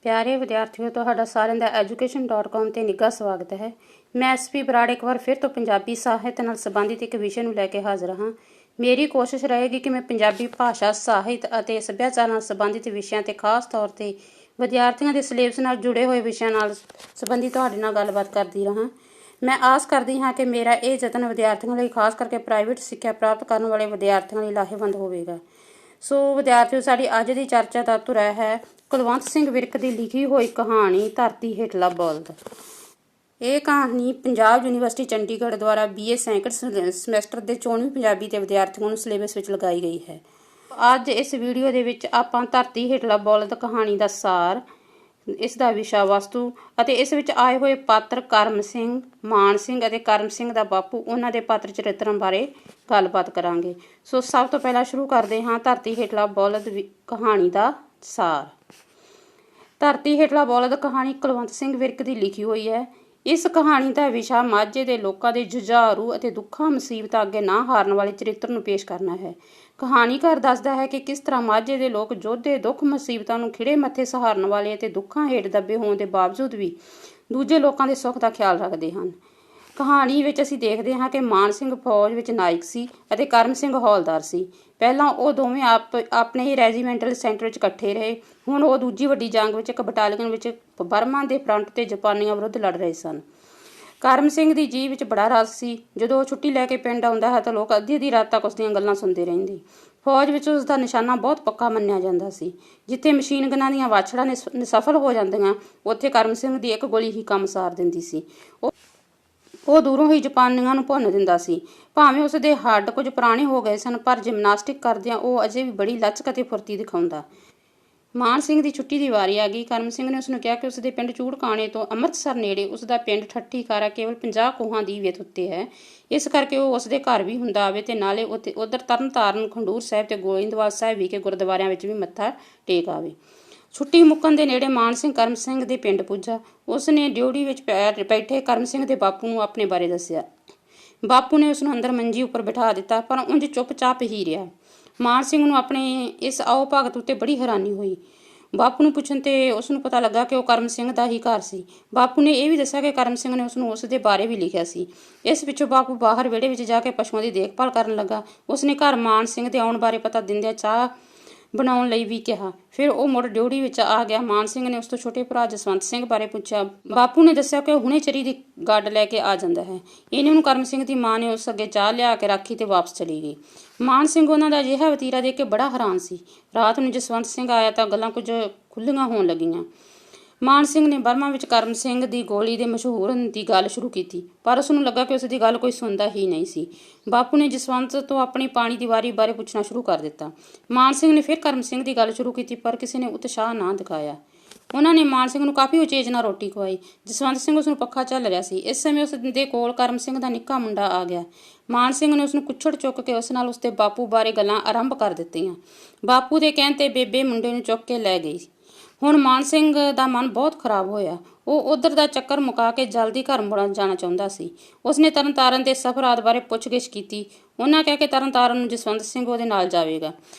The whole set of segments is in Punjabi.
प्यारे विद्यार्थियों, ਤੁਹਾਡਾ ਸਾਰਿਆਂ ਦਾ education.com ਤੇ ਨਿੱਘਾ ਸਵਾਗਤ ਹੈ। ਮੈਂ ਐਸਪੀ ਬਰਾੜ ਇੱਕ ਵਾਰ ਫਿਰ ਤੋਂ ਪੰਜਾਬੀ ਸਾਹਿਤ ਨਾਲ ਸੰਬੰਧਿਤ ਇੱਕ ਵਿਸ਼ੇ ਨੂੰ ਲੈ ਕੇ ਹਾਜ਼ਰ ਹਾਂ। ਮੇਰੀ ਕੋਸ਼ਿਸ਼ ਰਹੇਗੀ ਕਿ ਮੈਂ ਪੰਜਾਬੀ ਭਾਸ਼ਾ, ਸਾਹਿਤ ਅਤੇ ਸੱਭਿਆਚਾਰ ਨਾਲ ਸੰਬੰਧਿਤ ਵਿਸ਼ਿਆਂ ਤੇ ਖਾਸ ਤੌਰ ਤੇ ਵਿਦਿਆਰਥੀਆਂ ਦੇ ਸਿਲੇਬਸ ਨਾਲ ਜੁੜੇ ਹੋਏ ਵਿਸ਼ਿਆਂ ਨਾਲ ਸੰਬੰਧਿਤ ਤੁਹਾਡੇ ਨਾਲ ਗੱਲਬਾਤ ਕਰਦੀ ਰਹਾਂ। ਮੈਂ ਆਸ ਕਰਦੀ ਹਾਂ ਕਿ ਮੇਰਾ ਇਹ ਯਤਨ ਵਿਦਿਆਰਥੀਆਂ ਲਈ, ਖਾਸ ਕਰਕੇ ਪ੍ਰਾਈਵੇਟ ਸਿੱਖਿਆ ਪ੍ਰਾਪਤ ਕਰਨ ਵਾਲੇ ਵਿਦਿਆਰਥੀਆਂ ਲਈ ਲਾਹੇਵੰਦ ਹੋਵੇਗਾ। ਸੋ ਵਿਦਿਆਰਥੀਓ, ਸਾਡੀ ਅੱਜ ਦੀ ਚਰਚਾ ਦਾ ਧੁਰਾ ਹੈ ਕੁਲਵੰਤ ਸਿੰਘ ਵਿਰਕ ਦੀ ਲਿਖੀ ਹੋਈ ਕਹਾਣੀ ਧਰਤੀ ਹੇਠਲਾ ਬਲਦ। ਇਹ ਕਹਾਣੀ ਪੰਜਾਬ ਯੂਨੀਵਰਸਿਟੀ ਚੰਡੀਗੜ੍ਹ ਦੁਆਰਾ BA ਸੈਕੰਡ ਸਮੈਸਟਰ ਦੇ 24ਵੀਂ ਪੰਜਾਬੀ ਦੇ ਵਿਦਿਆਰਥੀਆਂ ਨੂੰ ਸਿਲੇਬਸ ਵਿੱਚ ਲਗਾਈ ਗਈ ਹੈ। ਅੱਜ ਇਸ ਵੀਡੀਓ ਦੇ ਵਿੱਚ ਆਪਾਂ ਧਰਤੀ ਹੇਠਲਾ ਬਲਦ ਕਹਾਣੀ ਦਾ ਸਾਰ, ਇਸ ਦਾ ਵਿਸ਼ਾ ਵਸਤੂ ਅਤੇ ਇਸ ਵਿੱਚ ਆਏ ਹੋਏ ਪਾਤਰ ਕਰਮ ਸਿੰਘ, ਮਾਨ ਸਿੰਘ ਅਤੇ ਕਰਮ ਸਿੰਘ ਦਾ ਬਾਪੂ, ਉਹਨਾਂ ਦੇ ਪਾਤਰ ਚਰਿੱਤਰਾਂ ਬਾਰੇ ਗੱਲਬਾਤ ਕਰਾਂਗੇ। ਸੋ ਸਭ ਤੋਂ ਪਹਿਲਾਂ ਸ਼ੁਰੂ ਕਰਦੇ ਹਾਂ ਧਰਤੀ ਹੇਠਲਾ ਬਲਦ ਕਹਾਣੀ ਦਾ ਸਾਰ। ਧਰਤੀ ਹੇਠਲਾ ਬਲਦ ਕਹਾਣੀ ਕੁਲਵੰਤ ਸਿੰਘ ਵਿਰਕ ਦੀ ਲਿਖੀ ਹੋਈ ਹੈ। ਇਸ ਕਹਾਣੀ ਦਾ ਵਿਸ਼ਾ ਮਾਝੇ ਦੇ ਲੋਕਾਂ ਦੇ ਜੁਝਾਰੂ ਅਤੇ ਦੁੱਖਾਂ ਮੁਸੀਬਤਾਂ ਅੱਗੇ ਨਾ ਹਾਰਨ ਵਾਲੇ ਚਰਿੱਤਰ ਨੂੰ ਪੇਸ਼ ਕਰਨਾ ਹੈ। ਕਹਾਣੀਕਾਰ ਦੱਸਦਾ ਹੈ ਕਿ ਕਿਸ ਤਰ੍ਹਾਂ ਮਾਝੇ ਦੇ ਲੋਕ ਯੋਧੇ ਦੁੱਖ ਮੁਸੀਬਤਾਂ ਨੂੰ ਖਿੜੇ ਮੱਥੇ ਸਹਾਰਨ ਵਾਲੇ ਅਤੇ ਦੁੱਖਾਂ ਹੇਠ ਦੱਬੇ ਹੋਣ ਦੇ ਬਾਵਜੂਦ ਵੀ ਦੂਜੇ ਲੋਕਾਂ ਦੇ ਸੁੱਖ ਦਾ ਖਿਆਲ ਰੱਖਦੇ ਹਨ। ਕਹਾਣੀ ਵਿੱਚ ਅਸੀਂ ਦੇਖਦੇ ਹਾਂ ਕਿ ਮਾਨ ਸਿੰਘ ਫੌਜ ਵਿੱਚ ਨਾਇਕ ਸੀ ਅਤੇ ਕਰਮ ਸਿੰਘ ਹੌਲਦਾਰ ਸੀ। ਪਹਿਲਾਂ ਉਹ ਦੋਵੇਂ ਆਪਣੇ ਹੀ ਰੈਜੀਮੈਂਟਲ ਸੈਂਟਰ ਵਿੱਚ ਇਕੱਠੇ ਰਹੇ। ਹੁਣ ਉਹ ਦੂਜੀ ਵੱਡੀ ਜੰਗ ਵਿੱਚ ਇੱਕ ਬਟਾਲੀਅਨ ਵਿੱਚ ਬਰਮਾ ਦੇ ਫਰੰਟ ਤੇ ਜਾਪਾਨੀਆਂ ਵਿਰੁੱਧ ਲੜ ਰਹੇ ਸਨ। ਕਰਮ ਸਿੰਘ ਦੀ ਜੀਭ ਵਿੱਚ ਬੜਾ ਰਸ ਸੀ। ਜਦੋਂ ਉਹ ਛੁੱਟੀ ਲੈ ਕੇ ਪਿੰਡ ਆਉਂਦਾ ਹੈ ਤਾਂ ਲੋਕ ਅੱਧੀ ਰਾਤ ਤੱਕ ਉਸ ਦੀਆਂ ਗੱਲਾਂ ਸੁਣਦੇ ਰਹਿੰਦੇ। ਫੌਜ ਵਿੱਚ ਉਸ ਦਾ ਨਿਸ਼ਾਨਾ ਬਹੁਤ ਪੱਕਾ ਮੰਨਿਆ ਜਾਂਦਾ ਸੀ। ਜਿੱਥੇ ਮਸ਼ੀਨ ਗਨਾਂ ਦੀਆਂ ਵਾਛੜਾਂ ਨਿਸਫਲ ਹੋ ਜਾਂਦੀਆਂ, ਉੱਥੇ ਕਰਮ ਸਿੰਘ ਦੀ ਇੱਕ ਗੋਲੀ ਹੀ ਕੰਮ ਸਾਰ ਦਿੰਦੀ ਸੀ। ਉਹ ਦੂਰੋਂ ਹੀ ਜਾਪਾਨੀਆਂ ਨੂੰ ਭੁੰਨ ਦਿੰਦਾ ਸੀ। ਭਾਵੇਂ ਉਸ ਦੇ ਹੱਡ ਕੁਝ ਪੁਰਾਣੇ ਹੋ ਗਏ ਸਨ, ਪਰ ਜਿਮਨਾਸਟਿਕ ਕਰਦਿਆਂ ਉਹ ਅਜੇ ਵੀ ਬੜੀ ਲਚਕ ਅਤੇ ਫੁਰਤੀ ਦਿਖਾਉਂਦਾ। ਮਾਨ ਸਿੰਘ ਦੀ ਛੁੱਟੀ ਦੀ ਵਾਰੀ ਆ ਗਈ। ਕਰਮ ਸਿੰਘ ਨੇ ਉਸਨੂੰ ਕਿਹਾ ਕਿ ਉਸਦੇ ਪਿੰਡ ਚੂੜਕਾਣੇ ਤੋਂ ਅੰਮ੍ਰਿਤਸਰ ਨੇੜੇ ਉਸਦਾ ਪਿੰਡ ਠੱਠੀ ਕਾਰਾ ਕੇਵਲ 50 ਕੋਹਾਂ ਦੀ ਵਿੱਥ ਉੱਤੇ ਹੈ। ਇਸ ਕਰਕੇ ਉਹ ਉਸਦੇ ਘਰ ਵੀ ਹੁੰਦਾ ਆਵੇ ਤੇ ਨਾਲੇ ਉੱਧਰ ਤਰਨਤਾਰਨ, ਖੰਡੂਰ ਸਾਹਿਬ ਤੇ ਗੋਇੰਦਵਾਲ ਸਾਹਿਬ ਵੀ ਕੇ ਗੁਰਦੁਆਰਿਆਂ ਵਿੱਚ ਵੀ ਮੱਥਾ ਟੇਕ ਆਵੇ। ਛੁੱਟੀ ਮੁੱਕਣ ਦੇ ਨੇੜੇ ਮਾਨ ਸਿੰਘ ਕਰਮ ਸਿੰਘ ਦੇ ਪਿੰਡ ਪੁੱਜਾ। ਉਸਨੇ ਡਿਊਟੀ ਵਿੱਚ ਬੈਠੇ ਕਰਮ ਸਿੰਘ ਦੇ ਬਾਪੂ ਨੂੰ ਆਪਣੇ ਬਾਰੇ ਦੱਸਿਆ। ਬਾਪੂ ਨੇ ਉਸਨੂੰ ਅੰਦਰ ਮੰਜੀ ਉੱਪਰ ਬਿਠਾ ਦਿੱਤਾ, ਪਰ ਉਂਝ ਚੁੱਪ-ਚਾਪ ਹੀ ਰਿਹਾ। ਮਾਨ ਸਿੰਘ ਨੂੰ ਆਪਣੇ ਇਸ ਆਓ ਭਗਤ ਉੱਤੇ ਬੜੀ ਹੈਰਾਨੀ ਹੋਈ। ਬਾਪੂ ਨੂੰ ਪੁੱਛਣ ਤੇ ਉਸਨੂੰ ਪਤਾ ਲੱਗਾ ਕਿ ਉਹ ਕਰਮ ਸਿੰਘ ਦਾ ਹੀ ਘਰ ਸੀ। ਬਾਪੂ ਨੇ ਇਹ ਵੀ ਦੱਸਿਆ ਕਿ ਕਰਮ ਸਿੰਘ ਨੇ ਉਸਨੂੰ ਉਸ ਦੇ ਬਾਰੇ ਵੀ ਲਿਖਿਆ ਸੀ। ਇਸ ਪਿੱਛੋਂ ਬਾਪੂ ਬਾਹਰ ਵਿਹੜੇ ਵਿੱਚ ਜਾ ਕੇ ਪਸ਼ੂਆਂ ਦੀ ਦੇਖਭਾਲ ਕਰਨ ਲੱਗਾ। ਉਸਨੇ ਘਰ ਮਾਨ ਸਿੰਘ ਦੇ ਆਉਣ ਬਾਰੇ ਪਤਾ ਦਿੰਦਿਆਂ ਚਾਹ ਬਣਾਉਣ ਲਈ ਵੀ ਕਿਹਾ। ਫਿਰ ਉਹ ਮੁੜ ਡਿਊਟੀ ਵਿੱਚ ਆ ਗਿਆ। ਮਾਨ ਸਿੰਘ ਨੇ ਉਸ ਤੋਂ ਛੋਟੇ ਭਰਾ ਜਸਵੰਤ ਸਿੰਘ ਬਾਰੇ ਪੁੱਛਿਆ। ਬਾਪੂ ਨੇ ਦੱਸਿਆ ਕਿ ਉਹ ਹੁਣੇ ਚਰੀ ਦੀ ਗੱਡ ਲੈ ਕੇ ਆ ਜਾਂਦਾ ਹੈ। ਇਹਨੇ ਨੂੰ ਕਰਮ ਸਿੰਘ ਦੀ ਮਾਂ ਨੇ ਉਸ ਅੱਗੇ ਚਾਹ ਲਿਆ ਕੇ ਰੱਖੀ ਤੇ ਵਾਪਸ ਚਲੀ ਗਈ। ਮਾਨ ਸਿੰਘ ਉਹਨਾਂ ਦਾ ਅਜਿਹਾ ਵਤੀਰਾ ਦੇਖ ਕੇ ਬੜਾ ਹੈਰਾਨ ਸੀ। ਰਾਤ ਨੂੰ ਜਸਵੰਤ ਸਿੰਘ ਆਇਆ ਤਾਂ ਗੱਲਾਂ ਕੁਝ ਖੁੱਲ੍ਹੀਆਂ ਹੋਣ ਲੱਗੀਆਂ। ਮਾਨ ਸਿੰਘ ਨੇ ਬਰਮਾ ਵਿੱਚ ਕਰਮ ਸਿੰਘ ਦੀ ਗੋਲੀ ਦੇ ਮਸ਼ਹੂਰ ਦੀ ਗੱਲ ਸ਼ੁਰੂ ਕੀਤੀ, ਪਰ ਉਸਨੂੰ ਲੱਗਾ ਕਿ ਉਸ ਦੀ ਗੱਲ ਕੋਈ ਸੁਣਦਾ ਹੀ ਨਹੀਂ ਸੀ। ਬਾਪੂ ਨੇ ਜਸਵੰਤ ਤੋਂ ਆਪਣੀ ਪਾਣੀ ਦੀ ਵਾਰੀ ਬਾਰੇ ਪੁੱਛਣਾ ਸ਼ੁਰੂ ਕਰ ਦਿੱਤਾ। ਮਾਨ ਸਿੰਘ ਨੇ ਫਿਰ ਕਰਮ ਸਿੰਘ ਦੀ ਗੱਲ ਸ਼ੁਰੂ ਕੀਤੀ, ਪਰ ਕਿਸੇ ਨੇ ਉਤਸ਼ਾਹ ਨਾ ਦਿਖਾਇਆ। ਉਹਨਾਂ ਨੇ ਮਾਨ ਸਿੰਘ ਨੂੰ ਕਾਫੀ ਉਚੇਚ ਨਾਲ ਰੋਟੀ ਖਵਾਈ। ਜਸਵੰਤ ਸਿੰਘ ਉਸਨੂੰ ਪੱਖਾ ਝੱਲ ਰਿਹਾ ਸੀ। ਇਸ ਸਮੇਂ ਉਸ ਦੇ ਕੋਲ ਕਰਮ ਸਿੰਘ ਦਾ ਨਿੱਕਾ ਮੁੰਡਾ ਆ ਗਿਆ। ਮਾਨ ਸਿੰਘ ਨੇ ਉਸਨੂੰ ਕੁੱਛੜ ਚੁੱਕ ਕੇ ਉਸ ਨਾਲ ਉਸਦੇ ਬਾਪੂ ਬਾਰੇ ਗੱਲਾਂ ਆਰੰਭ ਕਰ ਦਿੱਤੀਆਂ। ਬਾਪੂ ਦੇ ਕਹਿਣ ਤੇ ਬੇਬੇ ਮੁੰਡੇ ਨੂੰ ਚੁੱਕ ਕੇ ਲੈ ਗਈ। ਹੁਣ ਮਾਨ ਸਿੰਘ ਦਾ ਮਨ ਬਹੁਤ ਖਰਾਬ ਹੋਇਆ। ਉਹ ਉੱਧਰ ਦਾ ਚੱਕਰ ਮੁਕਾ ਕੇ ਜਲਦੀ ਘਰ ਮੁੜ ਜਾਣਾ ਚਾਹੁੰਦਾ ਸੀ। ਉਸਨੇ ਤਰਨਤਾਰਨ ਦੇ ਸਫ਼ਰ ਬਾਰੇ ਪੁੱਛਗਿੱਛ ਕੀਤੀ। ਉਹਨਾਂ ਕਿਹਾ ਕਿ ਤਰਨਤਾਰਨ ਨੂੰ ਜਸਵੰਤ ਸਿੰਘ ਉਹਦੇ ਨਾਲ ਜਾਵੇਗਾ।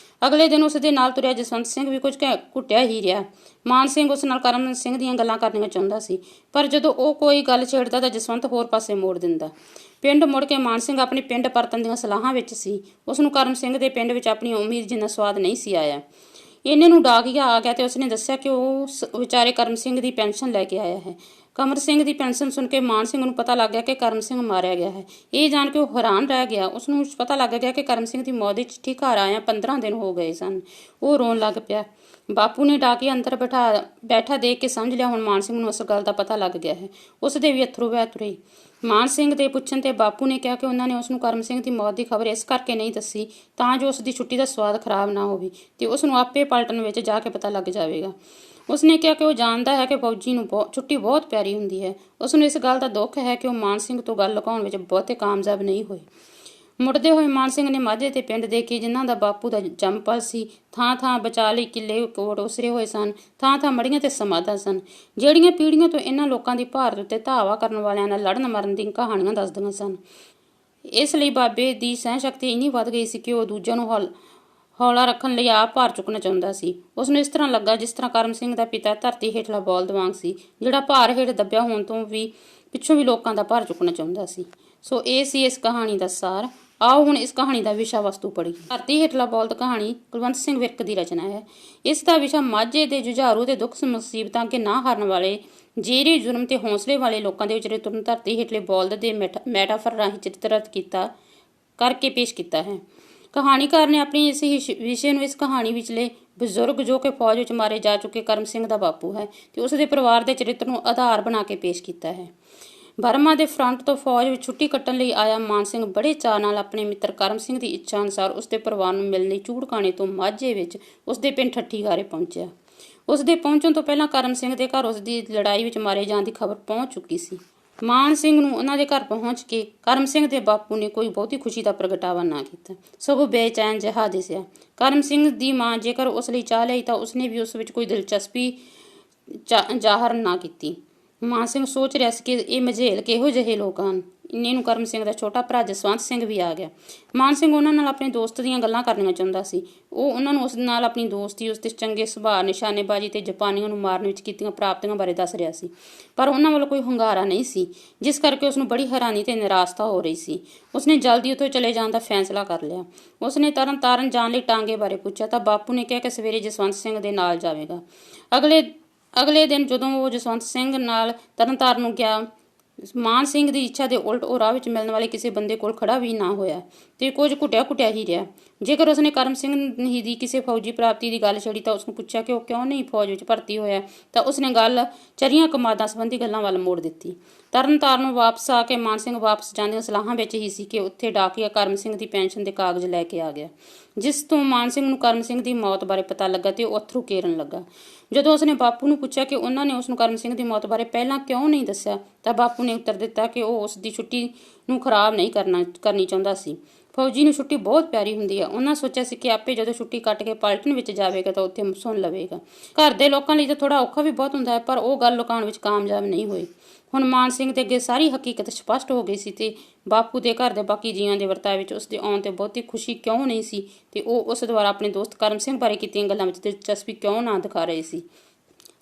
ਅਗਲੇ ਦਿਨ ਉਸ ਦੇ ਨਾਲ ਤੁਰਿਆ ਜਸਵੰਤ ਸਿੰਘ ਵੀ ਕੁਝ ਘੁੱਟਿਆ ਹੀ ਰਿਹਾ। ਮਾਨ ਸਿੰਘ ਉਸ ਨਾਲ ਕਰਮ ਸਿੰਘ ਦੀਆਂ ਗੱਲਾਂ ਕਰਨੀਆਂ ਚਾਹੁੰਦਾ ਸੀ, ਪਰ ਜਦੋਂ ਉਹ ਕੋਈ ਗੱਲ ਛੇੜਦਾ ਤਾਂ ਜਸਵੰਤ ਹੋਰ ਪਾਸੇ ਮੋੜ ਦਿੰਦਾ। ਪਿੰਡ ਮੁੜ ਕੇ ਮਾਨ ਸਿੰਘ ਆਪਣੇ ਪਿੰਡ ਪਰਤਣ ਦੀਆਂ ਸਲਾਹਾਂ ਵਿੱਚ ਸੀ। ਉਸਨੂੰ ਕਰਮ ਸਿੰਘ ਦੇ ਪਿੰਡ ਵਿੱਚ ਆਪਣੀ ਉਮੀਦ ਜਿੰਨਾ ਸਵਾਦ ਨਹੀਂ ਸੀ ਆਇਆ। ਇਹਨੇ ਨੂੰ ਡਾਕੀਆ ਆ ਗਿਆ ਤੇ ਉਸਨੇ ਦੱਸਿਆ ਕਿ ਉਹ ਵਿਚਾਰੇ ਕਰਮ ਸਿੰਘ ਦੀ ਪੈਨਸ਼ਨ ਲੈ ਕੇ ਆਇਆ ਹੈ। ਕਮਰ ਸਿੰਘ ਦੀ ਪੈਨਸ਼ਨ ਸੁਣ ਕੇ ਮਾਨ ਸਿੰਘ ਨੂੰ ਪਤਾ ਲੱਗ ਗਿਆ ਕਿ ਕਰਮ ਸਿੰਘ ਮਾਰਿਆ ਗਿਆ ਹੈ। ਇਹ ਜਾਣ ਕੇ ਉਹ ਹੈਰਾਨ ਰਹਿ ਗਿਆ। ਉਸਨੂੰ ਪਤਾ ਲੱਗ ਗਿਆ ਕਿ ਕਰਮ ਸਿੰਘ ਦੀ ਮੌਤ ਦੀ ਚਿੱਠੀ ਘਰ ਆਇਆ 15 ਦਿਨ ਹੋ ਗਏ ਸਨ। ਉਹ ਰੋਣ ਲੱਗ ਪਿਆ। ਬਾਪੂ ਨੇ ਡਾਕੀਆ ਅੰਦਰ ਬੈਠਾ ਦੇਖ ਕੇ ਸਮਝ ਲਿਆ ਹੁਣ ਮਾਨ ਸਿੰਘ ਨੂੰ ਉਸ ਗੱਲ ਦਾ ਪਤਾ ਲੱਗ ਗਿਆ ਹੈ। ਉਸ ਦੇ ਵੀ ਅੱਥਰੂ ਵਹਿ ਤੁਰੇ। ਮਾਨ ਸਿੰਘ ਦੇ ਪੁੱਛਣ ਤੇ ਬਾਪੂ ਨੇ ਕਿਹਾ ਕਿ ਉਹਨਾਂ ਨੇ ਉਸਨੂੰ ਕਰਮ ਸਿੰਘ ਦੀ ਮੌਤ ਦੀ ਖਬਰ ਇਸ ਕਰਕੇ ਨਹੀਂ ਦੱਸੀ ਤਾਂ ਜੋ ਉਸ ਦੀ ਛੁੱਟੀ ਦਾ ਸਵਾਦ ਖਰਾਬ ਨਾ ਹੋਵੇ ਤੇ ਉਸਨੂੰ ਆਪੇ ਪਲਟਨ ਵਿੱਚ ਜਾ ਕੇ ਪਤਾ ਲੱਗ ਜਾਵੇਗਾ। ਉਸਨੇ ਕਿਹਾ ਕਿ ਉਹ ਜਾਣਦਾ ਹੈ ਕਿ ਫੌਜੀ ਨੂੰ ਛੁੱਟੀ ਬਹੁਤ ਪਿਆਰੀ ਹੁੰਦੀ ਹੈ। ਉਸਨੂੰ ਇਸ ਗੱਲ ਦਾ ਦੁੱਖ ਹੈ ਕਿ ਉਹ ਮਾਨ ਸਿੰਘ ਤੋਂ ਗੱਲ ਲੁਕਾਉਣ ਵਿੱਚ ਬਹੁਤੇ ਕਾਮਯਾਬ ਨਹੀਂ ਹੋਏ। ਮੁੜਦੇ ਹੋਏ ਮਾਨ ਸਿੰਘ ਨੇ ਮਾਝੇ ਤੇ ਪਿੰਡ ਦੇਖੇ ਜਿਨ੍ਹਾਂ ਦਾ ਬਾਪੂ ਦਾ ਜੰਮਪਲ ਸੀ। ਥਾਂ-ਥਾਂ ਬਚਾ ਲਈ ਕਿੱਲੇ ਕੋਟ ਉਸਰੇ ਹੋਏ ਸਨ। ਥਾਂ-ਥਾਂ ਮੜੀਆਂ ਤੇ ਸਮਾਧਾਂ ਸਨ, ਜਿਹੜੀਆਂ ਪੀੜ੍ਹੀਆਂ ਤੋਂ ਇਹਨਾਂ ਲੋਕਾਂ ਦੀ ਭਾਰਤ ਉੱਤੇ ਧਾਵਾ ਕਰਨ ਵਾਲਿਆਂ ਨਾਲ ਲੜਨ ਮਰਨ ਦੀਆਂ ਕਹਾਣੀਆਂ ਦੱਸਦੀਆਂ ਸਨ। ਇਸ ਲਈ ਬਾਬੇ ਦੀ ਸਹਿਣ ਸ਼ਕਤੀ ਇੰਨੀ ਵੱਧ ਗਈ ਸੀ ਕਿ ਉਹ ਦੂਜਿਆਂ ਨੂੰ ਹੌਲਾ ਰੱਖਣ ਲਈ ਆਪ ਭਾਰ ਚੁੱਕਣਾ ਚਾਹੁੰਦਾ ਸੀ। ਉਸ ਨੂੰ ਇਸ ਤਰ੍ਹਾਂ ਲੱਗਾ ਜਿਸ ਤਰ੍ਹਾਂ ਕਰਮ ਸਿੰਘ ਦਾ ਪਿਤਾ ਧਰਤੀ ਹੇਠਲਾ ਬਲਦ ਵਾਂਗ ਸੀ, ਜਿਹੜਾ ਭਾਰ ਹੇਠ ਦੱਬਿਆ ਹੋਣ ਤੋਂ ਵੀ ਪਿੱਛੋਂ ਵੀ ਲੋਕਾਂ ਦਾ ਭਾਰ ਚੁੱਕਣਾ ਚਾਹੁੰਦਾ ਸੀ। ਸੋ ਇਹ ਸੀ ਇਸ ਕਹਾਣੀ ਦਾ ਸਾਰ। ਆਓ ਹੁਣ ਇਸ ਕਹਾਣੀ ਦਾ ਵਿਸ਼ਾ ਵਸਤੂ ਪੜ੍ਹੀਏ। ਧਰਤੀ ਹੇਠਲਾ ਬਲਦ ਕਹਾਣੀ ਕੁਲਵੰਤ ਸਿੰਘ ਵਿਰਕ ਦੀ ਰਚਨਾ ਹੈ। ਇਸ ਦਾ ਵਿਸ਼ਾ ਮਾਝੇ ਦੇ ਜੁਝਾਰੂ ਤੇ ਦੁੱਖ ਮੁਸੀਬਤਾਂ ਅੱਗੇ ਨਾ ਹਾਰਨ ਵਾਲੇ, ਜੇਰੇ ਜੁਰਮ ਤੇ ਹੌਸਲੇ ਵਾਲੇ ਲੋਕਾਂ ਦੇ ਵਿਚਾਰੇ ਤੁਰਨ ਧਰਤੀ ਹੇਠਲੇ ਬਲਦ ਦੇ ਮੈਟਾਫਰ ਰਾਹੀਂ ਚਿਤਰਿਤ ਕਰਕੇ ਪੇਸ਼ ਕੀਤਾ ਹੈ। ਕਹਾਣੀਕਾਰ ਨੇ ਆਪਣੀ ਇਸ ਵਿਸ਼ੇ ਨੂੰ ਇਸ ਕਹਾਣੀ ਵਿਚਲੇ ਬਜ਼ੁਰਗ, ਜੋ ਕਿ ਫੌਜ ਵਿੱਚ ਮਾਰੇ ਜਾ ਚੁੱਕੇ ਕਰਮ ਸਿੰਘ ਦਾ ਬਾਪੂ ਹੈ, ਤੇ ਉਸ ਦੇ ਪਰਿਵਾਰ ਦੇ ਚਰਿੱਤਰ ਨੂੰ ਆਧਾਰ ਬਣਾ ਕੇ ਪੇਸ਼ ਕੀਤਾ ਹੈ। ਬਰਮਾ ਦੇ ਫਰੰਟ ਤੋਂ ਫੌਜ ਵਿੱਚ ਛੁੱਟੀ ਕੱਟਣ ਲਈ ਆਇਆ ਮਾਨ ਸਿੰਘ ਬੜੇ ਚਾਅ ਨਾਲ ਆਪਣੇ ਮਿੱਤਰ ਕਰਮ ਸਿੰਘ ਦੀ ਇੱਛਾ ਅਨੁਸਾਰ ਉਸਦੇ ਪਰਿਵਾਰ ਨੂੰ ਮਿਲਣ ਲਈ ਚੂੜਕਾਣੇ ਤੋਂ ਮਾਝੇ ਵਿੱਚ ਉਸਦੇ ਪਿੰਡ ਠੱਠੀ ਗਾਰੇ ਪਹੁੰਚਿਆ। ਉਸਦੇ ਪਹੁੰਚਣ ਤੋਂ ਪਹਿਲਾਂ ਕਰਮ ਸਿੰਘ ਦੇ ਘਰ ਉਸਦੀ ਲੜਾਈ ਵਿੱਚ ਮਾਰੇ ਜਾਣ ਦੀ ਖਬਰ ਪਹੁੰਚ ਚੁੱਕੀ ਸੀ। ਮਾਨ ਸਿੰਘ ਨੂੰ ਉਹਨਾਂ ਦੇ ਘਰ ਪਹੁੰਚ ਕੇ ਕਰਮ ਸਿੰਘ ਦੇ ਬਾਪੂ ਨੇ ਕੋਈ ਬਹੁਤੀ ਖੁਸ਼ੀ ਦਾ ਪ੍ਰਗਟਾਵਾ ਨਾ ਕੀਤਾ, ਸਗੋਂ ਬੇਚੈਨ ਜਿਹਾ ਦਿਸਿਆ। ਕਰਮ ਸਿੰਘ ਦੀ ਮਾਂ ਜੇਕਰ ਉਸ ਲਈ ਚਾਹ ਲਈ ਤਾਂ ਉਸਨੇ ਵੀ ਉਸ ਵਿੱਚ ਕੋਈ ਦਿਲਚਸਪੀ ਜ਼ਾਹਰ ਨਾ ਕੀਤੀ। ਮਾਨ ਸਿੰਘ ਸੋਚ ਰਿਹਾ ਸੀ ਕਿ ਇਹ ਮਝੇਲ ਕਿਹੋ ਜਿਹੇ ਲੋਕ ਹਨ। ਇੰਨੇ ਨੂੰ ਕਰਮ ਸਿੰਘ ਦਾ ਛੋਟਾ ਭਰਾ ਜਸਵੰਤ ਸਿੰਘ ਵੀ ਆ ਗਿਆ। ਮਾਨ ਸਿੰਘ ਉਹਨਾਂ ਨਾਲ ਆਪਣੇ ਦੋਸਤ ਦੀਆਂ ਗੱਲਾਂ ਕਰਨੀਆਂ ਚਾਹੁੰਦਾ ਸੀ। ਉਹ ਉਹਨਾਂ ਨੂੰ ਉਸ ਨਾਲ ਆਪਣੀ ਦੋਸਤੀ, ਉਸ ਦੇ ਚੰਗੇ ਸੁਭਾਅ, ਨਿਸ਼ਾਨੇਬਾਜ਼ੀ ਤੇ ਜਾਪਾਨੀਆਂ ਨੂੰ ਮਾਰਨ ਵਿੱਚ ਕੀਤੀਆਂ ਪ੍ਰਾਪਤੀਆਂ ਬਾਰੇ ਦੱਸ ਰਿਹਾ ਸੀ, ਪਰ ਉਹਨਾਂ ਵੱਲ ਕੋਈ ਹੁੰਗਾਰਾ ਨਹੀਂ ਸੀ, ਜਿਸ ਕਰਕੇ ਉਸਨੂੰ ਬੜੀ ਹੈਰਾਨੀ ਤੇ ਨਿਰਾਸ਼ਤਾ ਹੋ ਰਹੀ ਸੀ। ਉਸਨੇ ਜਲਦੀ ਉੱਥੋਂ ਚਲੇ ਜਾਣ ਦਾ ਫੈਸਲਾ ਕਰ ਲਿਆ। ਉਸਨੇ ਤਰਨ ਤਾਰਨ ਜਾਣ ਲਈ ਟਾਂਗੇ ਬਾਰੇ ਪੁੱਛਿਆ ਤਾਂ ਬਾਪੂ ਨੇ ਕਿਹਾ ਕਿ ਸਵੇਰੇ ਜਸਵੰਤ ਸਿੰਘ ਦੇ ਨਾਲ ਜਾਵੇਗਾ। ਅਗਲੇ ਦਿਨ ਜਦੋਂ ਉਹ ਜਸਵੰਤ ਸਿੰਘ ਨਾਲ ਤਰਨਤਾਰਨ ਨੂੰ ਗਿਆ, ਮਾਨ ਸਿੰਘ ਦੀ ਇੱਛਾ ਦੇ ਉਲਟ ਉਹ ਰਾਹ ਵਿੱਚ ਮਿਲਣ ਵਾਲੇ ਕਿਸੇ ਬੰਦੇ ਕੋਲ ਖੜਾ ਵੀ ਨਾ ਹੋਇਆ ਤੇ ਕੁਝ ਘੁੱਟਿਆ ਹੀ ਰਿਹਾ। ਜੇਕਰ ਉਸਨੇ ਕਰਮ ਸਿੰਘ ਦੀ ਕਿਸੇ ਫੌਜੀ ਪ੍ਰਾਪਤੀ ਦੀ ਗੱਲ ਛੇੜੀ ਤਾਂ ਉਸਨੂੰ ਪੁੱਛਿਆ ਕਿ ਉਹ ਕਿਉਂ ਨਹੀਂ ਫੌਜ ਵਿੱਚ ਭਰਤੀ ਹੋਇਆ, ਤਾਂ ਉਸਨੇ ਗੱਲ ਚਰੀਆਂ ਕਮਾਦਾਂ ਸੰਬੰਧੀ ਗੱਲਾਂ ਵੱਲ ਮੋੜ ਦਿੱਤੀ। ਤਰਨਤਾਰਨ ਨੂੰ ਵਾਪਸ ਆ ਕੇ ਮਾਨ ਸਿੰਘ ਵਾਪਸ ਜਾਂਦੀਆਂ ਸਲਾਹਾਂ ਵਿੱਚ ਹੀ ਸੀ ਕਿ ਉੱਥੇ ਡਾਕੀਆ ਕਰਮ ਸਿੰਘ ਦੀ ਪੈਨਸ਼ਨ ਦੇ ਕਾਗਜ਼ ਲੈ ਕੇ ਆ ਗਿਆ, ਜਿਸ ਤੋਂ ਮਾਨ ਸਿੰਘ ਨੂੰ ਕਰਮ ਸਿੰਘ ਦੀ ਮੌਤ ਬਾਰੇ ਪਤਾ ਲੱਗਾ ਤੇ ਉਹ ਅਥਰੂ ਕੇਰਨ ਲੱਗਾ। ਜਦੋਂ ਉਸਨੇ ਬਾਪੂ ਨੂੰ ਪੁੱਛਿਆ ਕਿ ਉਹਨਾਂ ਨੇ ਉਸਨੂੰ ਕਰਮ ਸਿੰਘ ਦੀ ਮੌਤ ਬਾਰੇ ਪਹਿਲਾਂ ਕਿਉਂ ਨਹੀਂ ਦੱਸਿਆ, ਤਾਂ ਬਾਪੂ ਨੇ ਉੱਤਰ ਦਿੱਤਾ ਕਿ ਉਹ ਉਸ ਦੀ ਛੁੱਟੀ ਨੂੰ ਖਰਾਬ ਨਹੀਂ ਕਰਨੀ ਚਾਹੁੰਦਾ ਸੀ। ਫੌਜੀ ਨੂੰ ਛੁੱਟੀ ਬਹੁਤ ਪਿਆਰੀ ਹੁੰਦੀ ਹੈ। ਉਹਨਾਂ ਸੋਚਿਆ ਸੀ ਕਿ ਆਪੇ ਜਦੋਂ ਛੁੱਟੀ ਕੱਟ ਕੇ ਪਲਟਨ ਵਿੱਚ ਜਾਵੇਗਾ ਤਾਂ ਉੱਥੇ ਸੁਣ ਲਵੇਗਾ। ਘਰ ਦੇ ਲੋਕਾਂ ਲਈ ਤਾਂ ਥੋੜਾ ਔਖਾ ਵੀ ਬਹੁਤ ਹੁੰਦਾ ਹੈ, ਪਰ ਉਹ ਗੱਲ ਲੁਕਾਉਣ ਵਿੱਚ ਕਾਮਯਾਬ ਨਹੀਂ ਹੋਈ। ਹੁਣ ਮਾਨ ਸਿੰਘ ਦੇ ਅੱਗੇ ਸਾਰੀ ਹਕੀਕਤ ਸਪਸ਼ਟ ਹੋ ਗਈ ਸੀ ਤੇ ਬਾਪੂ ਦੇ ਘਰ ਦੇ ਬਾਕੀ ਜੀਆਂ ਦੇ ਵਰਤਾਏ ਵਿੱਚ ਉਸਦੇ ਆਉਣ ਤੇ ਬਹੁਤੀ ਖੁਸ਼ੀ ਕਿਉਂ ਨਹੀਂ ਸੀ ਤੇ ਉਹ ਉਸ ਦੁਆਰਾ ਆਪਣੇ ਦੋਸਤ ਕਰਮ ਸਿੰਘ ਬਾਰੇ ਕੀਤੀਆਂ ਗੱਲਾਂ ਵਿੱਚ ਦਿਲਚਸਪੀ ਕਿਉਂ ਨਾ ਦਿਖਾ ਰਹੇ ਸੀ।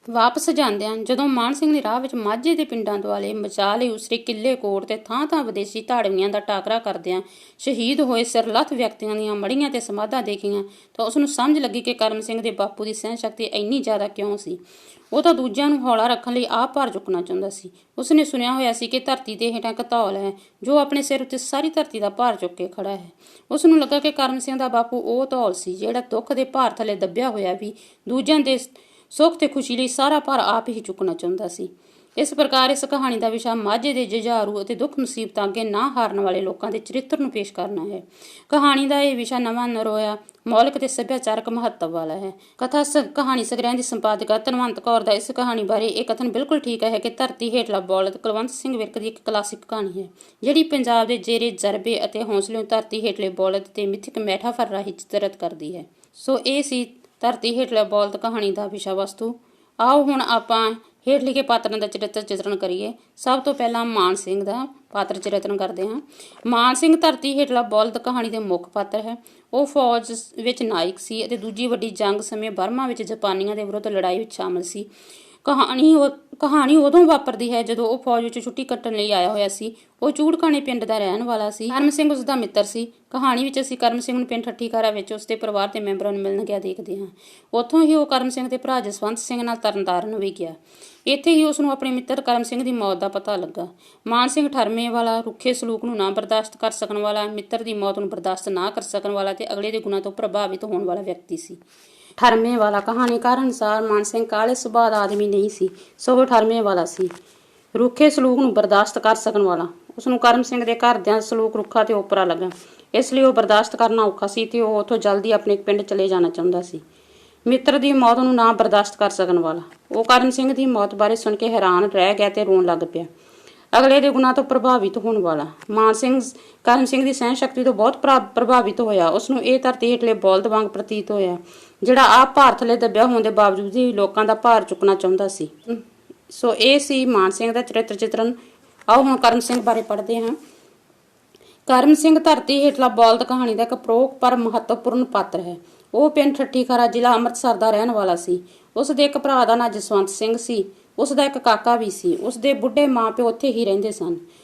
ਵਾਪਸ ਜਾਂਦਿਆਂ ਜਦੋਂ ਮਾਨ ਸਿੰਘ ਨੇ ਰਾਹ ਵਿੱਚ ਮਾਝੇ ਦੇ ਪਿੰਡਾਂ ਦੁਆਲੇ ਮਚਾ ਲਈ ਉਸਰੇ ਕਿੱਲੇ ਕੋਟ ਤੇ ਥਾਂ ਵਿਦੇਸ਼ੀ ਧਾੜਵੀਆਂ ਦਾ ਟਾਕਰਾ ਕਰਦਿਆਂ ਸ਼ਹੀਦ ਹੋਏ ਸਿਰਲੱਥ ਵਿਅਕਤੀਆਂ ਦੀਆਂ ਮੜੀਆਂ ਤੇ ਸਮਾਧਾਂ ਦੇਖੀਆਂ ਤਾਂ ਉਸਨੂੰ ਸਮਝ ਲੱਗੀ ਕਿ ਕਰਮ ਸਿੰਘ ਦੇ ਬਾਪੂ ਦੀ ਸਹਿਣ ਸ਼ਕਤੀ ਇੰਨੀ ਜ਼ਿਆਦਾ ਕਿਉਂ ਸੀ। ਉਹ ਤਾਂ ਦੂਜਿਆਂ ਨੂੰ ਹੌਲਾ ਰੱਖਣ ਲਈ ਆਪ ਭਾਰ ਚੁੱਕਣਾ ਚਾਹੁੰਦਾ ਸੀ। ਉਸਨੇ ਸੁਣਿਆ ਹੋਇਆ ਸੀ ਕਿ ਧਰਤੀ ਦੇ ਹੇਠਾਂ ਇੱਕ ਧੌਲ ਹੈ ਜੋ ਆਪਣੇ ਸਿਰ ਉੱਤੇ ਸਾਰੀ ਧਰਤੀ ਦਾ ਭਾਰ ਚੁੱਕ ਕੇ ਖੜਾ ਹੈ। ਉਸਨੂੰ ਲੱਗਾ ਕਿ ਕਰਮ ਸਿੰਘ ਦਾ ਬਾਪੂ ਉਹ ਧੌਲ ਸੀ ਜਿਹੜਾ ਦੁੱਖ ਦੇ ਭਾਰ ਥੱਲੇ ਦੱਬਿਆ ਹੋਇਆ ਵੀ ਦੂਜਿਆਂ ਦੇ ਸੁੱਖ ਤੇ ਖੁਸ਼ੀ ਲਈ ਸਾਰਾ ਭਾਰ ਆਪ ਹੀ ਚੁੱਕਣਾ ਚਾਹੁੰਦਾ ਸੀ। ਇਸ ਪ੍ਰਕਾਰ ਇਸ ਕਹਾਣੀ ਦਾ ਵਿਸ਼ਾ ਮਾਝੇ ਦੇ ਜੁਝਾਰੂ ਅਤੇ ਦੁੱਖ ਮੁਸੀਬਤਾਂ ਅੱਗੇ ਨਾ ਹਾਰਨ ਵਾਲੇ ਲੋਕਾਂ ਦੇ ਚਰਿੱਤਰ ਨੂੰ ਪੇਸ਼ ਕਰਨਾ ਹੈ। ਕਹਾਣੀ ਦਾ ਇਹ ਵਿਸ਼ਾ ਨਵਾਂ ਨਰੋਇਆ, ਮੌਲਿਕ ਤੇ ਸੱਭਿਆਚਾਰਕ ਮਹੱਤਵ ਵਾਲਾ ਹੈ। ਕਹਾਣੀ ਸੰਗ੍ਰਹਿ ਦੀ ਸੰਪਾਦਕਾ ਧਨਵੰਤ ਕੌਰ ਦਾ ਇਸ ਕਹਾਣੀ ਬਾਰੇ ਇਹ ਕਥਨ ਬਿਲਕੁਲ ਠੀਕ ਹੈ ਕਿ ਧਰਤੀ ਹੇਠਲਾ ਬਲਦ ਕੁਲਵੰਤ ਸਿੰਘ ਵਿਰਕ ਦੀ ਇੱਕ ਕਲਾਸਿਕ ਕਹਾਣੀ ਹੈ, ਜਿਹੜੀ ਪੰਜਾਬ ਦੇ ਜੇਰੇ ਜਰਬੇ ਅਤੇ ਹੌਸਲੇ ਨੂੰ ਧਰਤੀ ਹੇਠਲੇ ਬਲਦ ਤੇ ਮਿਥਿਕ ਮੈਟਾਫਰ ਰਾਹੀਂ ਚਿਤਰਤ ਕਰਦੀ ਹੈ। ਸੋ ਇਹ ਸੀ ਧਰਤੀ ਹੇਠਲਾ ਬਲਦ ਕਹਾਣੀ ਦਾ ਵਿਸ਼ਾ ਵਸਤੂ। ਆਓ ਹੁਣ ਆਪਾਂ ਹੇਠ ਲਿਖੇ ਪਾਤਰਾਂ ਦਾ ਚਿਤਰਨ ਕਰੀਏ। ਸਭ ਤੋਂ ਪਹਿਲਾਂ ਮਾਨ ਸਿੰਘ ਦਾ ਪਾਤਰ ਚਿਤਰਨ ਕਰਦੇ ਹਾਂ। ਮਾਨ ਸਿੰਘ ਧਰਤੀ ਹੇਠਲਾ ਬਲਦ ਕਹਾਣੀ ਦੇ ਮੁੱਖ ਪਾਤਰ ਹੈ। ਉਹ ਫੌਜ ਵਿੱਚ ਨਾਇਕ ਸੀ ਅਤੇ ਦੂਜੀ ਵੱਡੀ ਜੰਗ ਸਮੇਂ ਬਰਮਾ ਵਿੱਚ ਜਾਪਾਨੀਆਂ ਦੇ ਵਿਰੁੱਧ ਲੜਾਈ ਵਿੱਚ ਸ਼ਾਮਲ ਸੀ। ਕਹਾਣੀ ਉਦੋਂ ਵਾਪਰਦੀ ਹੈ ਜਦੋਂ ਉਹ ਫੌਜ ਵਿੱਚ ਛੁੱਟੀ ਕੱਟਣ ਲਈ ਆਇਆ ਹੋਇਆ ਸੀ। ਉਹ ਚੂੜਕਾਣੇ ਪਿੰਡ ਦਾ ਰਹਿਣ ਵਾਲਾ ਸੀ। ਕਰਮ ਸਿੰਘ ਉਸ ਦਾ ਮਿੱਤਰ ਸੀ। ਕਹਾਣੀ ਵਿੱਚ ਅਸੀਂ ਕਰਮ ਸਿੰਘ ਨੂੰ ਪਿੰਡ ਠੱਠੀਕਾਰਾ ਵਿੱਚ ਉਸਦੇ ਪਰਿਵਾਰ ਦੇ ਮੈਂਬਰਾਂ ਨੂੰ ਮਿਲਣ ਗਿਆ ਦੇਖਦੇ ਹਾਂ। ਉੱਥੋਂ ਹੀ ਉਹ ਕਰਮ ਸਿੰਘ ਦੇ ਭਰਾ ਜਸਵੰਤ ਸਿੰਘ ਨਾਲ ਤਰਨਤਾਰਨ ਵੀ ਗਿਆ। ਇੱਥੇ ਹੀ ਉਸ ਨੂੰ ਆਪਣੇ ਮਿੱਤਰ ਕਰਮ ਸਿੰਘ ਦੀ ਮੌਤ ਦਾ ਪਤਾ ਲੱਗਾ। ਮਾਨ ਸਿੰਘ ਠਰਮੇ ਵਾਲਾ, ਰੁੱਖੇ ਸਲੂਕ ਨੂੰ ਨਾ ਬਰਦਾਸ਼ਤ ਕਰ ਸਕਣ ਵਾਲਾ, ਮਿੱਤਰ ਦੀ ਮੌਤ ਨੂੰ ਬਰਦਾਸ਼ਤ ਨਾ ਕਰ ਸਕਣ ਵਾਲਾ ਤੇ ਅਗਲੇ ਦੇ ਗੁਣਾਂ ਤੋਂ ਪ੍ਰਭਾਵਿਤ ਹੋਣ ਵਾਲਾ ਵਿਅਕਤੀ ਸੀ। ਠਰਮੇ ਵਾਲਾ ਕਹਾਣੀਕਾਰ ਅਨੁਸਾਰ ਮਾਨ ਸਿੰਘ ਕਾਲੇ ਸੁਭਾਅ ਦਾ ਆਦਮੀ ਨਹੀਂ ਸੀ, ਸਗੋਂ ਠਰਮੇ ਵਾਲਾ ਸੀ। ਰੁੱਖੇ ਸਲੂਕ ਨੂੰ ਬਰਦਾਸ਼ਤ ਕਰ ਸਕਣ ਵਾਲਾ। ਉਸਨੂੰ ਕਰਮ ਸਿੰਘ ਦੇ ਘਰਦਿਆਂ ਦਾ ਸਲੂਕ ਰੁੱਖਾ ਤੇ ਓਪਰਾ ਲੱਗਾ, ਇਸ ਲਈ ਉਹ ਬਰਦਾਸ਼ਤ ਕਰਨਾ ਔਖਾ ਸੀ ਤੇ ਉਹ ਉੱਥੋਂ ਜਲਦੀ ਆਪਣੇ ਪਿੰਡ ਚਲੇ ਜਾਣਾ ਚਾਹੁੰਦਾ ਸੀ। ਮਿੱਤਰ ਦੀ ਮੌਤ ਨੂੰ ਨਾ ਬਰਦਾਸ਼ਤ ਕਰ ਸਕਣ ਵਾਲਾ। ਉਹ ਕਰਮ ਸਿੰਘ ਦੀ ਮੌਤ ਬਾਰੇ ਸੁਣ ਕੇ ਹੈਰਾਨ ਰਹਿ ਗਿਆ ਤੇ ਰੋਣ ਲੱਗ ਪਿਆ। ਅਗਲੇ ਦੇ ਗੁਣਾਂ ਤੋਂ ਪ੍ਰਭਾਵਿਤ ਹੋਣ ਵਾਲਾ। ਮਾਨ ਸਿੰਘ ਕਰਮ ਸਿੰਘ ਦੀ ਸਹਿਣ ਸ਼ਕਤੀ ਤੋਂ ਬਹੁਤ ਪ੍ਰਭਾਵਿਤ ਹੋਇਆ। ਉਸਨੂੰ ਇਹ ਧਰਤੀ ਹੇਠਲੇ ਬਲਦ ਵਾਂਗ ਪ੍ਰਤੀਤ ਹੋਇਆ, ਜਿਹੜਾ ਆਪ ਭਾਰ ਥੱਲੇ ਦੱਬਿਆ ਹੋਣ ਦੇ ਬਾਵਜੂਦ ਵੀ ਲੋਕਾਂ ਦਾ ਭਾਰ ਚੁੱਕਣਾ ਚਾਹੁੰਦਾ ਸੀ। ਸੋ ਇਹ ਸੀ ਮਾਨ ਸਿੰਘ ਦਾ ਚਰਿੱਤਰ ਚਿਤਰਨ। ਆਓ ਹੁਣ ਕਰਮ ਸਿੰਘ ਬਾਰੇ ਪੜ੍ਹਦੇ ਹਾਂ। ਕਰਮ ਸਿੰਘ ਧਰਤੀ ਹੇਠਲਾ ਬਲਦ ਕਹਾਣੀ ਦਾ ਇੱਕ ਪ੍ਰੋਖ ਪਰ ਮਹੱਤਵਪੂਰਨ ਪਾਤਰ ਹੈ। ਉਹ ਪਿੰਡ ਠੱਠੀ ਖਾਰਾ ਜ਼ਿਲ੍ਹਾ ਅੰਮ੍ਰਿਤਸਰ ਦਾ ਰਹਿਣ ਵਾਲਾ ਸੀ। ਉਸ ਦੇ ਇੱਕ ਭਰਾ ਦਾ ਨਾਂ ਜਸਵੰਤ ਸਿੰਘ ਸੀ। ਉਸ ਦਾ ਇੱਕ ਕਾਕਾ ਵੀ ਸੀ। ਉਸ ਦੇ ਬੁੱਢੇ ਮਾਂ ਪਿਓ ਉੱਥੇ ਹੀ ਰਹਿੰਦੇ ਸਨ।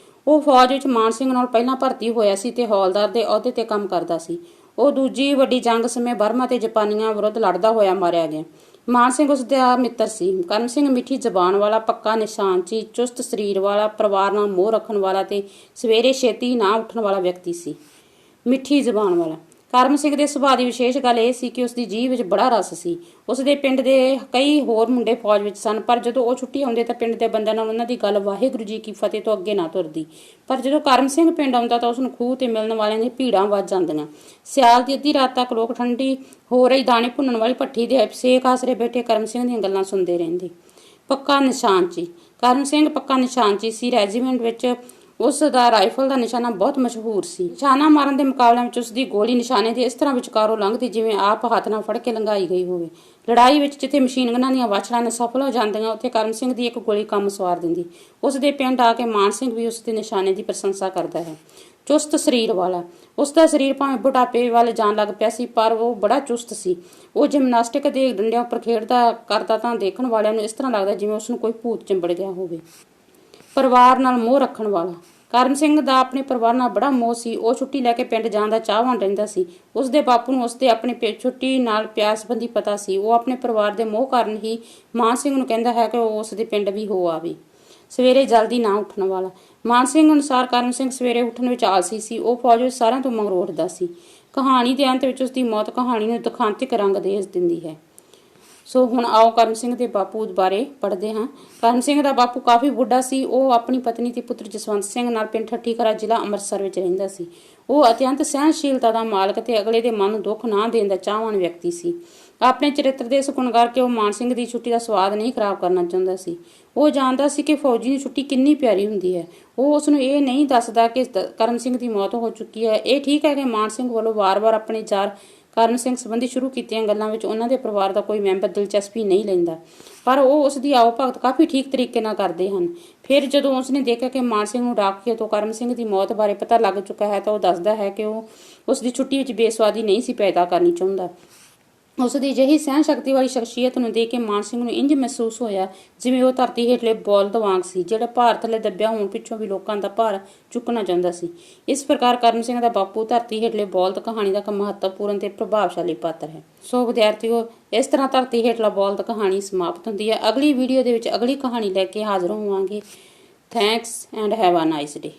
ਉਹ ਫੌਜ ਵਿੱਚ ਮਾਨ ਸਿੰਘ ਨਾਲ ਪਹਿਲਾਂ ਭਰਤੀ ਹੋਇਆ ਸੀ ਤੇ ਹੌਲਦਾਰ ਦੇ ਅਹੁਦੇ ਤੇ ਕੰਮ ਕਰਦਾ ਸੀ। ਉਹ ਦੂਜੀ ਵੱਡੀ ਜੰਗ ਸਮੇਂ ਬਰਮਾ ਤੇ ਜਾਪਾਨੀਆਂ ਵਿਰੁੱਧ ਲੜਦਾ ਹੋਇਆ ਮਾਰਿਆ ਗਿਆ। ਮਾਨ ਸਿੰਘ ਉਸ ਦਾ ਮਿੱਤਰ ਸੀ। ਕਰਮ ਸਿੰਘ ਮਿੱਠੀ ਜ਼ਬਾਨ ਵਾਲਾ, ਪੱਕਾ ਨਿਸ਼ਾਨਚੀ, ਚੁਸਤ ਸਰੀਰ ਵਾਲਾ, ਪਰਿਵਾਰ ਨਾਲ ਮੋਹ ਰੱਖਣ ਵਾਲਾ ਤੇ ਸਵੇਰੇ ਛੇਤੀ ਨਾ ਉੱਠਣ ਵਾਲਾ ਵਿਅਕਤੀ ਸੀ। ਮਿੱਠੀ ਜ਼ਬਾਨ ਵਾਲਾ ਕਰਮ ਸਿੰਘ ਦੇ ਸੁਭਾਅ ਦੀ ਵਿਸ਼ੇਸ਼ ਗੱਲ ਇਹ ਸੀ ਕਿ ਉਸ ਦੀ ਜੀਭ ਵਿੱਚ ਬੜਾ ਰਸ ਸੀ। ਉਸ ਦੇ ਪਿੰਡ ਦੇ ਕਈ ਹੋਰ ਮੁੰਡੇ ਫੌਜ ਵਿੱਚ ਸਨ, ਪਰ ਜਦੋਂ ਉਹ ਛੁੱਟੀ ਆਉਂਦੇ ਤਾਂ ਪਿੰਡ ਦੇ ਬੰਦਿਆਂ ਨਾਲ ਉਹਨਾਂ ਦੀ ਗੱਲ ਵਾਹਿਗੁਰੂ ਜੀ ਕੀ ਫਤਿਹ ਤੋਂ ਅੱਗੇ ਨਾ ਤੁਰਦੀ। ਪਰ ਜਦੋਂ ਕਰਮ ਸਿੰਘ ਪਿੰਡ ਆਉਂਦਾ ਤਾਂ ਉਸ ਨੂੰ ਖੂਹ ਤੇ ਮਿਲਣ ਵਾਲਿਆਂ ਦੀਆਂ ਭੀੜਾਂ ਵੱਜ ਜਾਂਦੀਆਂ। ਸਿਆਲ ਦੀ ਅੱਧੀ ਰਾਤ ਤੱਕ ਲੋਕ ਠੰਡੀ ਹੋ ਰਹੀ ਦਾਣੇ ਭੁੰਨਣ ਵਾਲੀ ਭੱਠੀ ਦੇ ਸੇਕ ਆਸਰੇ ਬੈਠੇ ਕਰਮ ਸਿੰਘ ਦੀਆਂ ਗੱਲਾਂ ਸੁਣਦੇ ਰਹਿੰਦੇ। ਪੱਕਾ ਨਿਸ਼ਾਨਚੀ ਕਰਮ ਸਿੰਘ ਪੱਕਾ ਨਿਸ਼ਾਨਚੀ ਸੀ। ਰੈਜੀਮੈਂਟ ਵਿੱਚ ਉਸ ਦਾ ਰਾਈਫਲ ਦਾ ਨਿਸ਼ਾਨਾ ਬਹੁਤ ਮਸ਼ਹੂਰ ਸੀ। ਨਿਸ਼ਾਨਾ ਮਾਰਨ ਦੇ ਮੁਕਾਬਲਿਆਂ ਵਿੱਚ ਉਸ ਦੀ ਗੋਲੀ ਨਿਸ਼ਾਨੇ ਦੇ ਇਸ ਤਰ੍ਹਾਂ ਵਿਚਕਾਰੋਂ ਲੰਘਦੀ ਜਿਵੇਂ ਆਪ ਹੱਥ ਨਾਲ ਫੜ ਕੇ ਲੰਘਾਈ ਗਈ ਹੋਵੇ। ਲੜਾਈ ਵਿੱਚ ਜਿੱਥੇ ਮਸ਼ੀਨ ਗਨਾਂ ਦੀਆਂ ਵਾਛੜਾਂ ਸਫਲ ਹੋ ਜਾਂਦੀਆਂ, ਉੱਥੇ ਕਰਮ ਸਿੰਘ ਦੀ ਇੱਕ ਗੋਲੀ ਕੰਮ ਸਵਾਰ ਦਿੰਦੀ। ਉਸ ਦੇ ਪਿੰਡ ਆ ਕੇ ਮਾਨ ਸਿੰਘ ਵੀ ਉਸ ਦੇ ਨਿਸ਼ਾਨੇ ਦੀ ਪ੍ਰਸ਼ੰਸਾ ਕਰਦਾ ਹੈ। ਚੁਸਤ ਸਰੀਰ ਵਾਲਾ ਉਸ ਦਾ ਸਰੀਰ ਭਾਵੇਂ ਬੁਢਾਪੇ ਵੱਲ ਜਾਣ ਲੱਗ ਪਿਆ ਸੀ, ਪਰ ਉਹ ਬੜਾ ਚੁਸਤ ਸੀ। ਉਹ ਜਿਮਨਾਸਟਿਕ ਦੇ ਡੰਡਿਆਂ ਉੱਪਰ ਖੇਡਦਾ ਕਰਦਾ ਤਾਂ ਦੇਖਣ ਵਾਲਿਆਂ ਨੂੰ ਇਸ ਤਰ੍ਹਾਂ ਲੱਗਦਾ ਜਿਵੇਂ ਉਸ ਨੂੰ ਕੋਈ ਭੂਤ ਚਿੰਬੜ ਗਿਆ ਹੋਵੇ। ਪਰਿਵਾਰ ਨਾਲ ਮੋਹ ਰੱਖਣ ਵਾਲਾ ਕਰਮ ਸਿੰਘ ਦਾ ਆਪਣੇ ਪਰਿਵਾਰ ਨਾਲ ਬੜਾ ਮੋਹ ਸੀ। ਉਹ ਛੁੱਟੀ ਲੈ ਕੇ ਪਿੰਡ ਜਾਣ ਦਾ ਚਾਹਵਾਨ ਰਹਿੰਦਾ ਸੀ। ਉਸ ਦੇ ਬਾਪੂ ਨੂੰ ਉਸ ਦੇ ਆਪਣੀ ਛੁੱਟੀ ਨਾਲ ਪਿਆਰ ਸੰਬੰਧੀ ਪਤਾ ਸੀ। ਉਹ ਆਪਣੇ ਪਰਿਵਾਰ ਦੇ ਮੋਹ ਕਾਰਨ ਹੀ ਮਾਨ ਸਿੰਘ ਨੂੰ ਕਹਿੰਦਾ ਹੈ ਕਿ ਉਹ ਉਸ ਦੇ ਪਿੰਡ ਵੀ ਹੋ ਆਵੇ। ਸਵੇਰੇ ਜਲਦੀ ਨਾ ਉੱਠਣ ਵਾਲਾ ਮਾਨ ਸਿੰਘ ਅਨੁਸਾਰ ਕਰਮ ਸਿੰਘ ਸਵੇਰੇ ਉੱਠਣ ਵਿੱਚ ਆਲਸੀ ਸੀ। ਉਹ ਫੌਜ ਵਿੱਚ ਸਾਰਿਆਂ ਤੋਂ ਮਗਰੋਂ ਉੱਠਦਾ ਸੀ। ਕਹਾਣੀ ਦੇ ਅੰਤ ਵਿੱਚ ਉਸ ਦੀ ਮੌਤ ਕਹਾਣੀ ਨੂੰ ਦੁਖਾਂਤਿਕ ਰੰਗ ਦੇ ਦਿੰਦੀ ਹੈ। ਸੋ ਹੁਣ ਆਓ ਕਰਮ ਸਿੰਘ ਦੇ ਬਾਪੂ ਬਾਰੇ ਪੜ੍ਹਦੇ ਹਾਂ। ਕਰਮ ਸਿੰਘ ਦਾ ਬਾਪੂ ਕਾਫੀ ਬੁੱਢਾ ਸੀ। ਉਹ ਆਪਣੀ ਪਤਨੀ ਤੇ ਪੁੱਤਰ ਜਸਵੰਤ ਸਿੰਘ ਨਾਲ ਪਿੰਡ ਠੱਠੀ ਖਾਰਾ ਜ਼ਿਲ੍ਹਾ ਅੰਮ੍ਰਿਤਸਰ ਵਿੱਚ ਰਹਿੰਦਾ ਸੀ। ਉਹ ਅਤਿਅੰਤ ਸਹਿਣਸ਼ੀਲਤਾ ਦਾ ਮਾਲਕ ਤੇ ਅਗਲੇ ਦੇ ਮਨ ਨੂੰ ਦੁੱਖ ਨਾ ਦੇਣ ਦਾ ਚਾਹਵਾਨ ਵਿਅਕਤੀ ਸੀ। ਆਪਣੇ ਚਰਿੱਤਰ ਦੇ ਇਸ ਗੁਣ ਕਰਕੇ ਉਹ ਮਾਨ ਸਿੰਘ ਦੀ ਛੁੱਟੀ ਦਾ ਸਵਾਦ ਨਹੀਂ ਖਰਾਬ ਕਰਨਾ ਚਾਹੁੰਦਾ ਸੀ। ਉਹ ਜਾਣਦਾ ਸੀ ਕਿ ਫੌਜੀ ਦੀ ਛੁੱਟੀ ਕਿੰਨੀ ਪਿਆਰੀ ਹੁੰਦੀ ਹੈ। ਉਹ ਉਸ ਨੂੰ ਇਹ ਨਹੀਂ ਦੱਸਦਾ ਕਿ ਕਰਮ ਸਿੰਘ ਦੀ ਮੌਤ ਹੋ ਚੁੱਕੀ ਹੈ। ਇਹ ਠੀਕ ਹੈ ਕਿ ਮਾਨ ਸਿੰਘ ਵੱਲੋਂ ਵਾਰ-ਵਾਰ ਆਪਣੇ ਯਾਰ ਕਰਮ ਸਿੰਘ ਸੰਬੰਧੀ ਸ਼ੁਰੂ ਕੀਤੀਆਂ ਗੱਲਾਂ ਵਿੱਚ ਉਹਨਾਂ ਦੇ ਪਰਿਵਾਰ ਦਾ ਕੋਈ ਮੈਂਬਰ ਦਿਲਚਸਪੀ ਨਹੀਂ ਲੈਂਦਾ, ਪਰ ਉਹ ਉਸ ਦੀ ਆਓ ਭਗਤ ਕਾਫੀ ਠੀਕ ਤਰੀਕੇ ਨਾਲ ਕਰਦੇ ਹਨ। ਫਿਰ ਜਦੋਂ ਉਸਨੇ ਦੇਖਿਆ ਕਿ ਮਾਨ ਸਿੰਘ ਨੂੰ ਡਾਕੀਏ ਤੋਂ ਕਰਮ ਸਿੰਘ ਦੀ ਮੌਤ ਬਾਰੇ ਪਤਾ ਲੱਗ ਚੁੱਕਾ ਹੈ ਤਾਂ ਉਹ ਦੱਸਦਾ ਹੈ ਕਿ ਉਹ ਉਸ ਦੀ ਛੁੱਟੀ ਵਿੱਚ ਬੇਸਵਾਦੀ ਨਹੀਂ ਸੀ ਪੈਦਾ ਕਰਨੀ ਚਾਹੁੰਦਾ। ਉਸ ਦੀ ਅਜਿਹੀ ਸਹਿਣ ਸ਼ਕਤੀ ਵਾਲੀ ਸ਼ਖਸੀਅਤ ਨੂੰ ਦੇਖ ਕੇ ਮਾਨ ਸਿੰਘ ਨੂੰ ਇੰਝ ਮਹਿਸੂਸ ਹੋਇਆ ਜਿਵੇਂ ਉਹ ਧਰਤੀ ਹੇਠਲੇ ਬੌਲਦ ਵਾਂਗ ਸੀ, ਜਿਹੜਾ ਭਾਰ ਥੱਲੇ ਦੱਬਿਆ ਹੋਣ ਪਿੱਛੋਂ ਵੀ ਲੋਕਾਂ ਦਾ ਭਾਰ ਚੁੱਕਣਾ ਚਾਹੁੰਦਾ ਸੀ। ਇਸ ਪ੍ਰਕਾਰ ਕਰਮ ਸਿੰਘ ਦਾ ਬਾਪੂ ਧਰਤੀ ਹੇਠਲੇ ਬੌਲਦ ਕਹਾਣੀ ਦਾ ਇੱਕ ਮਹੱਤਵਪੂਰਨ ਤੇ ਪ੍ਰਭਾਵਸ਼ਾਲੀ ਪਾਤਰ ਹੈ। ਸੋ ਵਿਦਿਆਰਥੀਓ, ਇਸ ਤਰ੍ਹਾਂ ਧਰਤੀ ਹੇਠਲਾ ਬੌਲਦ ਕਹਾਣੀ ਸਮਾਪਤ ਹੁੰਦੀ ਹੈ। ਅਗਲੀ ਵੀਡੀਓ ਦੇ ਵਿੱਚ ਅਗਲੀ ਕਹਾਣੀ ਲੈ ਕੇ ਹਾਜ਼ਰ ਹੋਵਾਂਗੇ। Thanks and have a nice day.